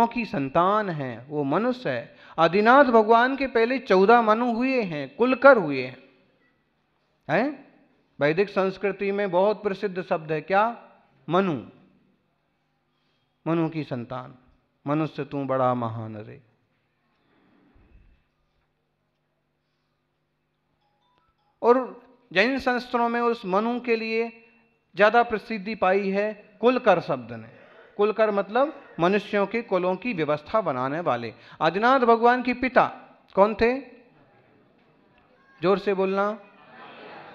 कुलों की संतान है, वो मनुष्य है। आदिनाथ भगवान के पहले 14 मनु हुए हैं, कुलकर हुए हैं। वैदिक संस्कृति में बहुत प्रसिद्ध शब्द है क्या? मनु। मनु की संतान, मनुष्य तू बड़ा महान रे। और जैन शास्त्रों में उस मनु के लिए ज्यादा प्रसिद्धि पाई है कुलकर शब्द ने। कुलकर मतलब मनुष्यों के कुलों की व्यवस्था बनाने वाले। आदिनाथ भगवान के पिता कौन थे? जोर से बोलना।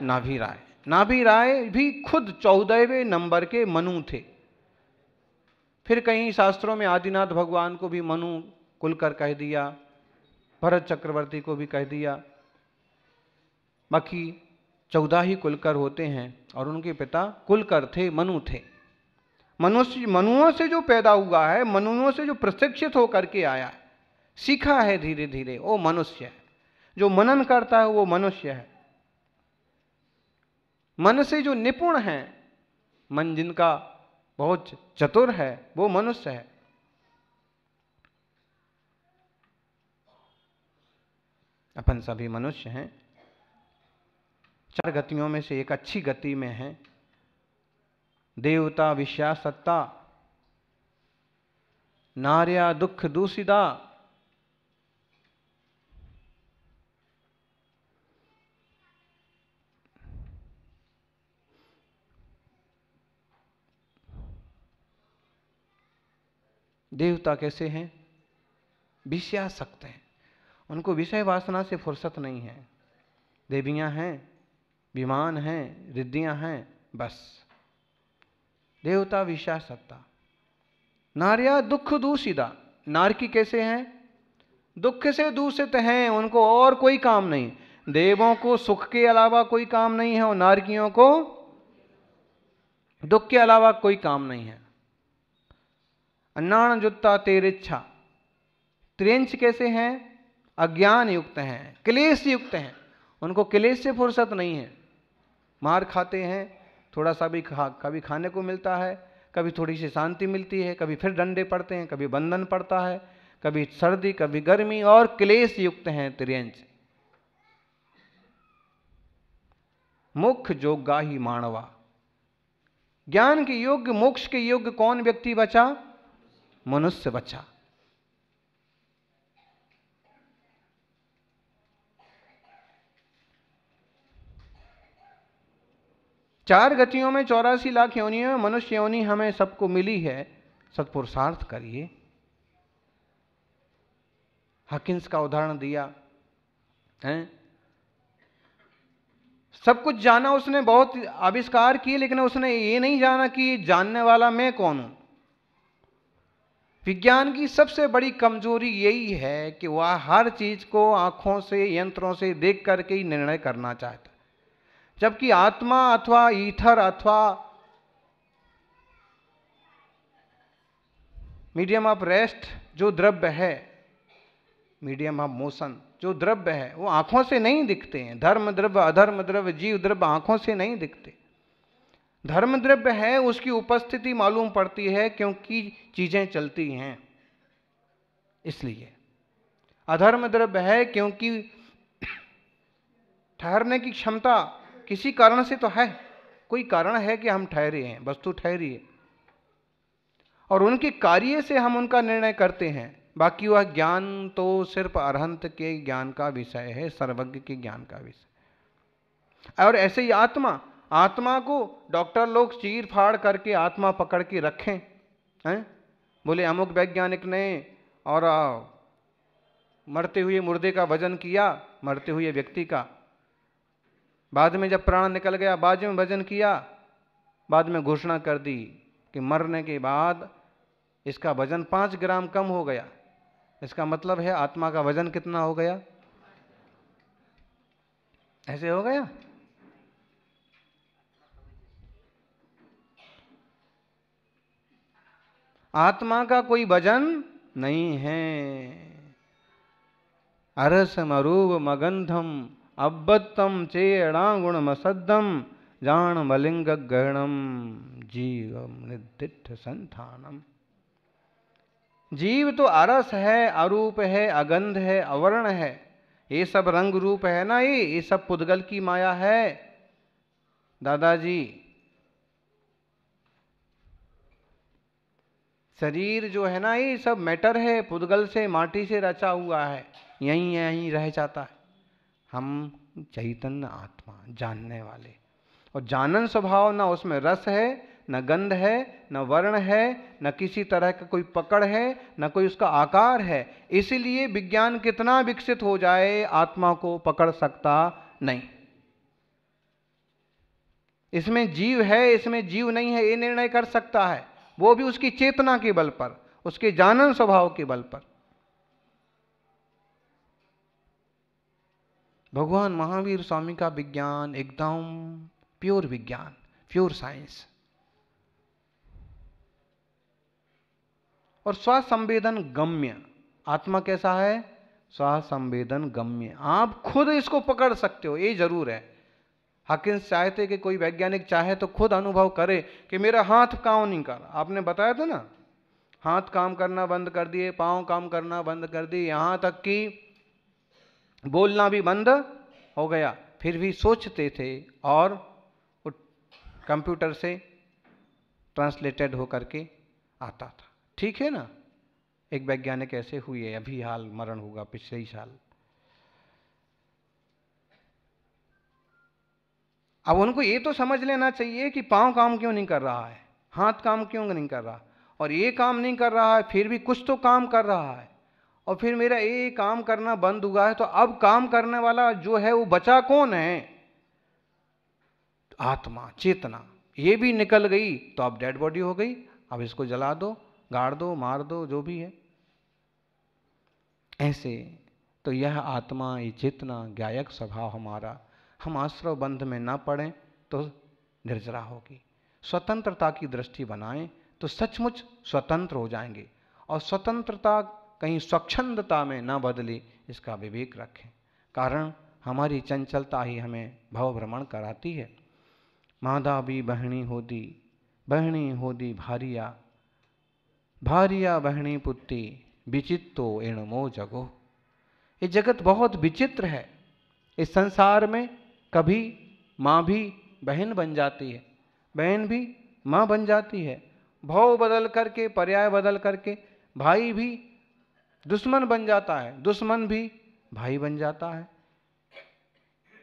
नाभि राय। नाभि राय भी खुद 14वें नंबर के मनु थे। फिर कहीं शास्त्रों में आदिनाथ भगवान को भी मनु कुलकर कह दिया, भरत चक्रवर्ती को भी कह दिया। बाकी 14 ही कुलकर होते हैं और उनके पिता कुलकर थे, मनु थे। मनुष्य मनुओं से जो पैदा हुआ है, मनुओं से जो प्रशिक्षित होकर के आया है, सीखा है धीरे धीरे, वो मनुष्य है। जो मनन करता है वो मनुष्य है। मन से जो निपुण है, मन जिनका बहुत चतुर है, वो मनुष्य है। अपन सभी मनुष्य हैं। 4 गतियों में से एक अच्छी गति में है, देवता विषया सत्ता, नार्या दुख दूषिता, देवता कैसे हैं? विषयासक्त हैं, उनको विषय वासना से फुर्सत नहीं है। देवियां हैं, विमान हैं, रिद्धियां हैं, बस। देवता विषयासक्ता। नार्या दुख दूषिता, नारकी कैसे हैं? दुख से दूषित हैं, उनको और कोई काम नहीं। देवों को सुख के अलावा कोई काम नहीं है और नारकियों को दुख के अलावा कोई काम नहीं है। अन्नान जुत्ता तेरिच्छा। त्रियंच कैसे हैं? अज्ञान युक्त हैं, क्लेश युक्त हैं, उनको क्लेश से फुर्सत नहीं है। मार खाते हैं, थोड़ा सा भी कभी खाने को मिलता है, कभी थोड़ी सी शांति मिलती है, कभी फिर डंडे पड़ते हैं, कभी बंधन पड़ता है, कभी सर्दी कभी गर्मी, और क्लेश युक्त हैं त्रियंच। मुख जोगा ही मानवा। ज्ञान के योग्य, मोक्ष के योग्य कौन व्यक्ति बचा? मनुष्य बचा। चार गतियों में 84 लाख योनियों में मनुष्य योनि हमें सबको मिली है। सत्पुरुषार्थ करिए। हकिंस का उदाहरण दिया है। सब कुछ जाना उसने, बहुत आविष्कार किए, लेकिन उसने ये नहीं जाना कि जानने वाला मैं कौन हूं। विज्ञान की सबसे बड़ी कमजोरी यही है कि वह हर चीज को आंखों से, यंत्रों से देख करके ही निर्णय करना चाहता है, जबकि आत्मा अथवा ईथर अथवा मीडियम ऑफ रेस्ट जो द्रव्य है, मीडियम ऑफ मोशन जो द्रव्य है, वो आंखों से नहीं दिखते हैं। धर्म द्रव्य, अधर्म द्रव्य, जीव द्रव्य आंखों से नहीं दिखते। धर्म द्रव्य है, उसकी उपस्थिति मालूम पड़ती है क्योंकि चीजें चलती हैं, इसलिए। अधर्म द्रव्य है क्योंकि ठहरने की क्षमता किसी कारण से तो है, कोई कारण है कि हम ठहरे हैं, वस्तु ठहरी है, और उनके कार्य से हम उनका निर्णय करते हैं। बाकी वह ज्ञान तो सिर्फ अरहंत के ज्ञान का विषय है, सर्वज्ञ के ज्ञान का विषय। और ऐसे ही आत्मा, आत्मा को डॉक्टर लोग चीर फाड़ करके आत्मा पकड़ के रखें हैं, बोले अमुक वैज्ञानिक ने और मरते हुए मुर्दे का वजन किया, मरते हुए व्यक्ति का, बाद में जब प्राण निकल गया, बाद में वजन किया, बाद में घोषणा कर दी कि मरने के बाद इसका वजन 5 ग्राम कम हो गया। इसका मतलब है आत्मा का वजन कितना हो गया? ऐसे हो गया। आत्मा का कोई वजन नहीं है। अरसम अरूप मगंधम अब्बत्तम चेणागुण मसद्दम जान मलिंग गहणम जीवम निर्दिष्ट संथानम। जीव तो अरस है, अरूप है, अगंध है, अवर्ण है, ये सब रंग रूप है ना, ये सब पुद्गल की माया है दादाजी। शरीर जो है ना, ये सब मैटर है, पुद्गल से, माटी से रचा हुआ है, यहीं यहीं रह जाता है। हम चैतन्य आत्मा, जानने वाले, और जानन स्वभाव, ना उसमें रस है, न गंध है, न वर्ण है, न किसी तरह का कोई पकड़ है, न कोई उसका आकार है। इसलिए विज्ञान कितना विकसित हो जाए, आत्मा को पकड़ सकता नहीं। इसमें जीव है, इसमें जीव नहीं है, ये निर्णय कर सकता है, वो भी उसकी चेतना के बल पर, उसके जानन स्वभाव के बल पर। भगवान महावीर स्वामी का विज्ञान एकदम प्योर विज्ञान, प्योर साइंस, और स्वसंवेदन गम्य। आत्मा कैसा है? स्वसंवेदन गम्य। आप खुद इसको पकड़ सकते हो, ये जरूर है। हॉकिंस चाहते कि कोई वैज्ञानिक चाहे तो खुद अनुभव करे कि मेरा हाथ काम नहीं कर रहा। आपने बताया था ना, हाथ काम करना बंद कर दिए, पांव काम करना बंद कर दिए, यहां तक कि बोलना भी बंद हो गया, फिर भी सोचते थे और कंप्यूटर से ट्रांसलेटेड होकर के आता था। ठीक है ना? एक वैज्ञानिक ऐसे हुए, अभी हाल मरण होगा पिछले ही साल। अब उनको ये तो समझ लेना चाहिए कि पांव काम क्यों नहीं कर रहा है, हाथ काम क्यों नहीं कर रहा, और ये काम नहीं कर रहा है, फिर भी कुछ तो काम कर रहा है, और फिर मेरा ये काम करना बंद हुआ है, तो अब काम करने वाला जो है वो बचा कौन है? आत्मा, चेतना। ये भी निकल गई तो अब डेड बॉडी हो गई, अब इसको जला दो, गाड़ दो, मार दो, जो भी है। ऐसे तो यह आत्मा, ये चेतना, ज्ञायक स्वभाव हमारा, हम आश्रव बंध में ना पड़ें तो निर्जरा होगी। स्वतंत्रता की दृष्टि बनाएं तो सचमुच स्वतंत्र हो जाएंगे, और स्वतंत्रता कहीं स्वच्छंदता में ना बदले, इसका विवेक रखें। कारण हमारी चंचलता ही हमें भव भ्रमण कराती है। मादा भी बहनी होदी भारिया, भारिया बहनी पुत्ती, विचित्तो एणमो जगो। ये जगत बहुत विचित्र है। इस संसार में कभी माँ भी बहन बन जाती है, बहन भी माँ बन जाती है, भाव बदल करके, पर्याय बदल करके भाई भी दुश्मन बन जाता है, दुश्मन भी भाई बन जाता है।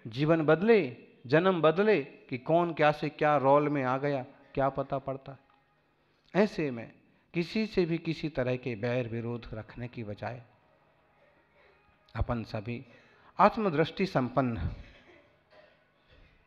जीवन बदले, जन्म बदले कि कौन क्या से क्या रोल में आ गया, क्या पता पड़ता है। ऐसे में किसी से भी किसी तरह के बैर विरोध रखने की बजाय अपन सभी आत्मदृष्टि संपन्न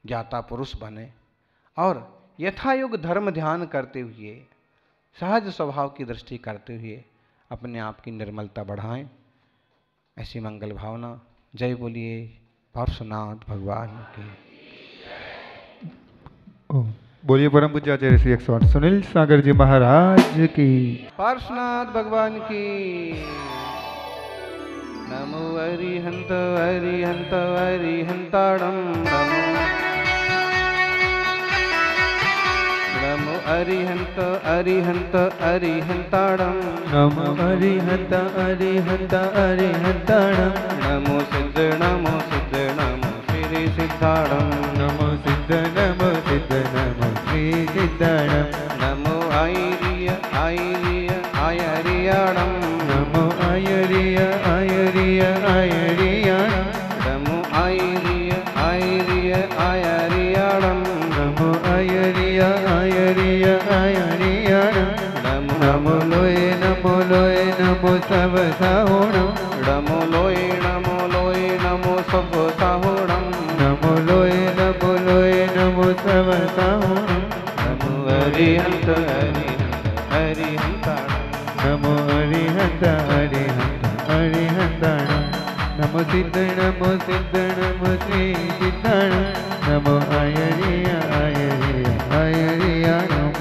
ज्ञाता पुरुष बने, और यथायुग धर्म ध्यान करते हुए, सहज स्वभाव की दृष्टि करते हुए अपने आप की निर्मलता बढ़ाएं। ऐसी मंगल भावना। जय बोलिए पार्श्वनाथ भगवान की। बोलिए परम पूज्य आचार्य श्री 108 सुनील सागर जी महाराज की। पार्श्वनाथ भगवान की। नमो अरिहंत अरिहंत अरिहंताणं नमो, नमो अरिहंत अरिहंत अरिहंताणं नमो अरिहंत अरिहंत अरिहंताणं नमो सिद्ध नमो सिद्ध नमो श्री सिद्धाणं नमो सिद्ध नमो सिद्ध नमो श्री सिद्धाणं नमो आयर्य आयर्य आयर्याणं नमो आयर्य आयर्य आयर्याणं नमो आयर्य आयर्य आयर्याणं नमो आयर्य आयर्य आयर्याणं नमो लोये नमो सब साहुणं नमो लोये नमो सब साहुणं नमो लोये नमो सब साहुणं नमो अरिहंत अरिहंत अरिहंताणं नमो अरिहंत अरिहंत अरिहंताणं नमो सिद्ध नमो श्री सिद्धाणं नमो आयर्य आयर्य आयर्याणं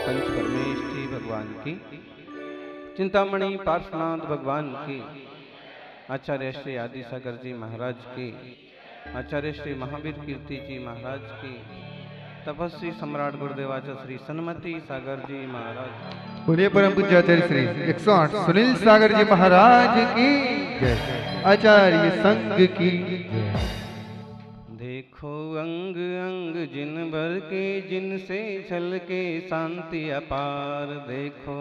पंच परमेश्वर चिंतामणि पार्श्वनाथ भगवान की, आचार्य श्री आदि सागर जी महाराज की, आचार्य श्री महावीर कीर्ति जी महाराज की, तपस्वी सम्राट गुरुदेवाचार्य श्री सन्मति सागर जी महाराज। बोलिए परम पूज्याचार्य श्री 108 सुनील सागर जी महाराज की जय, आचार्य संघ की जय। देखो अंग अंग जिन भर के, जिनसे छल के शांति अपार। देखो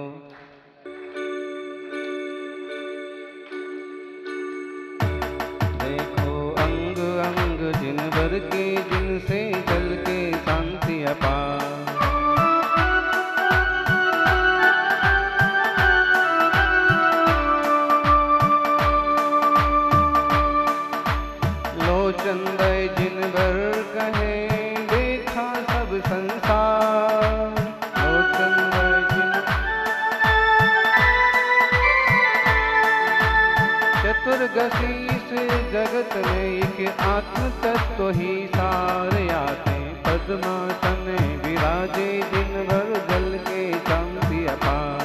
अंग अंग जिन भर के, जिनसे छल के शांति अपार। लोचन दय जिन भर कहे, देखा सब संसार। लोचन दय जिन चतुर्गसी से जगत में एक आत्म तत्व ही सार। आते पद्मासन विराजे, दिन भर जल के शांति अपार।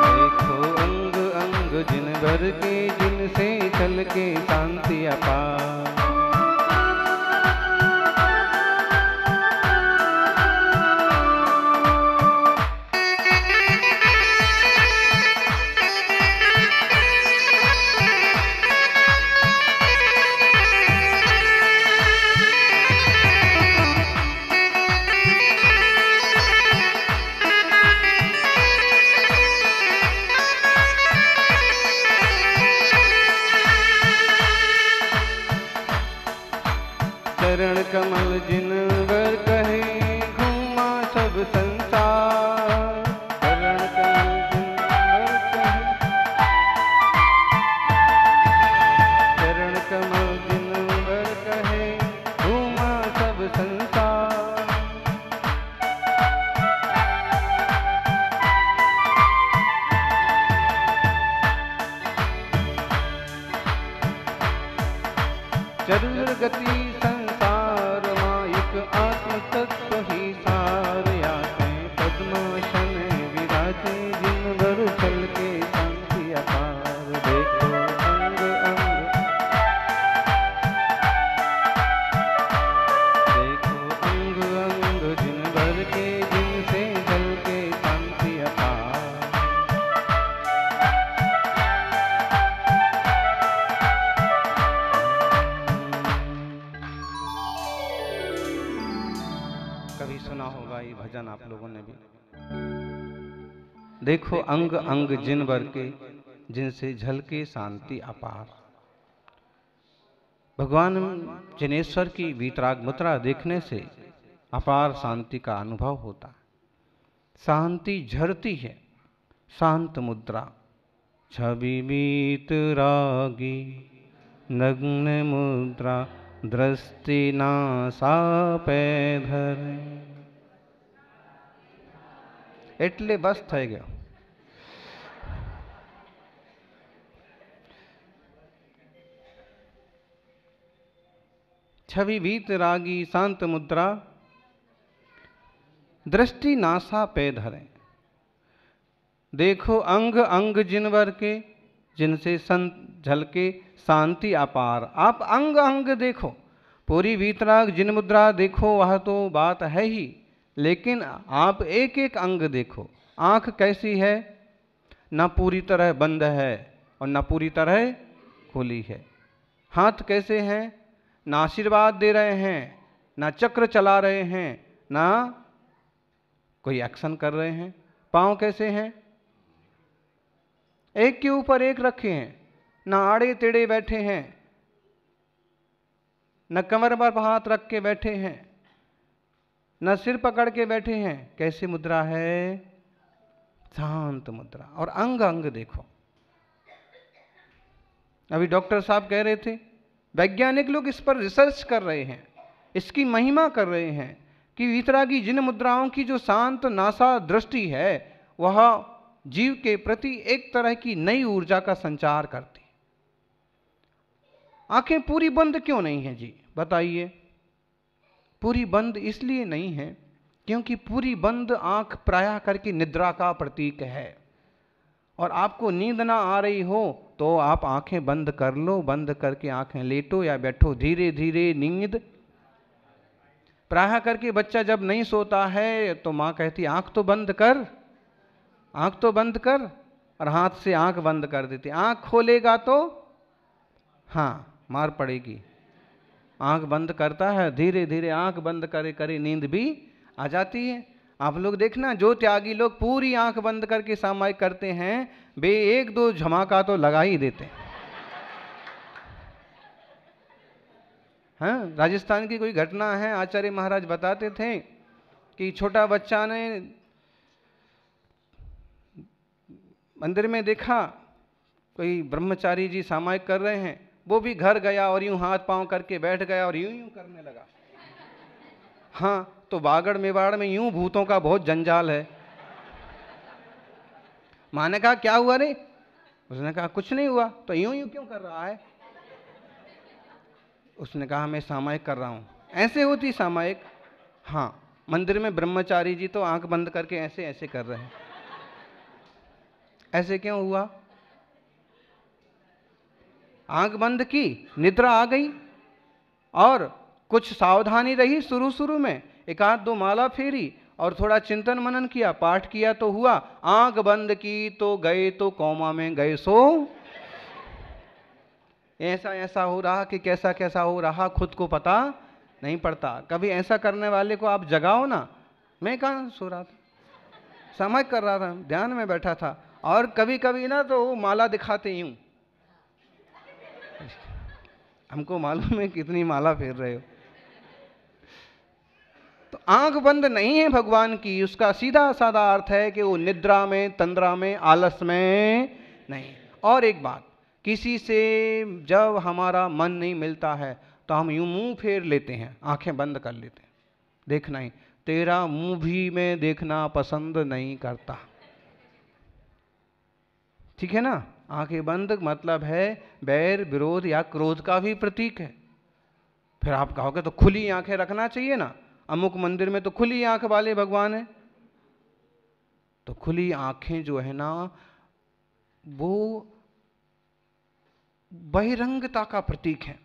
देखो अंग अंग जिन भर के, जिनसे चल के शांति अपार। चरण कमल जिन वर कहे, घूमा सब संसार। चरण कमल जिन वर कहे, चरण कमल जिन वर कहे, घूमा सब संसार। चतुर गति संसार माइक, आत्म तत्व ही सार। आते पद्मासन विराजे, जिन भर चल के शांति अपार। देखो अंग अंग, देखो अंग अंग जिन भर के, जिनसे जल के शांति अपार। कभी सुना होगा ये भजन आप लोगों ने भी। देखो अंग अंग जिन वर के, जिनसे झलके शांति अपार। भगवान जिनेश्वर की वीतराग मुद्रा देखने से अपार शांति का अनुभव होता। शांति झरती है, शांत मुद्रा। छवि वीतरागी नग्न मुद्रा, दृष्टि नासा पे धरे। એટલે બસ થઈ ગયો। छवि वीतरागी शांत मुद्रा, दृष्टि नासा पे धरे। देखो अंग अंग जिनवर के, जिनसे झलके शांति अपार। आप अंग अंग देखो, पूरी वीतराग जिन मुद्रा देखो, वह तो बात है ही, लेकिन आप एक एक अंग देखो। आंख कैसी है, ना पूरी तरह बंद है और ना पूरी तरह खुली है। हाथ कैसे हैं, ना आशीर्वाद दे रहे हैं, ना चक्र चला रहे हैं, ना कोई एक्शन कर रहे हैं। पांव कैसे हैं, एक के ऊपर एक रखे हैं, ना आड़े टेढ़े बैठे हैं, न कमर पर हाथ रख के बैठे हैं, न सिर पकड़ के बैठे हैं। कैसी मुद्रा है, शांत मुद्रा। और अंग अंग देखो। अभी डॉक्टर साहब कह रहे थे, वैज्ञानिक लोग इस पर रिसर्च कर रहे हैं, इसकी महिमा कर रहे हैं कि वीतरागी जिन मुद्राओं की जो शांत नासा दृष्टि है, वह जीव के प्रति एक तरह की नई ऊर्जा का संचार करती। आंखें पूरी बंद क्यों नहीं है जी, बताइए। पूरी बंद इसलिए नहीं है क्योंकि पूरी बंद आंख प्रायः करके निद्रा का प्रतीक है। और आपको नींद ना आ रही हो तो आप आंखें बंद कर लो, बंद करके आंखें लेटो या बैठो, धीरे धीरे नींद। प्रायः करके बच्चा जब नहीं सोता है तो माँ कहती आंख तो बंद कर, आंख तो बंद कर, और हाथ से आंख बंद कर देती। आंख खोलेगा तो हाँ मार पड़ेगी। आंख बंद करता है, धीरे धीरे आंख बंद करे करे नींद भी आ जाती है। आप लोग देखना, जो त्यागी लोग पूरी आंख बंद करके सामायिक करते हैं, वे एक दो झमाका तो लगा ही देते हैं। हाँ, राजस्थान की कोई घटना है, आचार्य महाराज बताते थे कि छोटा बच्चा ने मंदिर में देखा कोई ब्रह्मचारी जी सामायिक कर रहे हैं, वो भी घर गया और यूं हाथ पांव करके बैठ गया और यूं यूं करने लगा। हाँ, तो बागड़ मेवाड़ में यूं भूतों का बहुत जंजाल है। माँ ने कहा क्या हुआ रे? उसने कहा कुछ नहीं हुआ। तो यूं यूं क्यों कर रहा है? उसने कहा मैं सामायिक कर रहा हूं। ऐसे होती सामायिक? हाँ, मंदिर में ब्रह्मचारी जी तो आंख बंद करके ऐसे ऐसे कर रहे हैं। ऐसे क्यों हुआ? आंख बंद की, निद्रा आ गई, और कुछ सावधानी रही शुरू शुरू में, एक आध दो माला फेरी और थोड़ा चिंतन मनन किया, पाठ किया तो हुआ। आंख बंद की तो गए तो कौमा में गए सो। ऐसा ऐसा हो रहा कि कैसा कैसा हो रहा खुद को पता नहीं पड़ता। कभी ऐसा करने वाले को आप जगाओ ना। मैं कहाँ सो रहा था, सामायिक कर रहा था, ध्यान में बैठा था। और कभी कभी ना तो माला दिखाते यूं, हमको मालूम है कितनी माला फेर रहे हो। तो आंख बंद नहीं है भगवान की, उसका सीधा साधा अर्थ है कि वो निद्रा में, तंद्रा में, आलस में नहीं। और एक बात, किसी से जब हमारा मन नहीं मिलता है तो हम यूं मुंह फेर लेते हैं, आंखें बंद कर लेते हैं। देखना ही, तेरा मुंह भी मैं देखना पसंद नहीं करता। ठीक है ना? आंखें बंद मतलब है बैर, विरोध या क्रोध का भी प्रतीक है। फिर आप कहोगे तो खुली आंखें रखना चाहिए ना, अमुक मंदिर में तो खुली आंख वाले भगवान है। तो खुली आंखें जो है ना, वो बहिरंगता का प्रतीक है।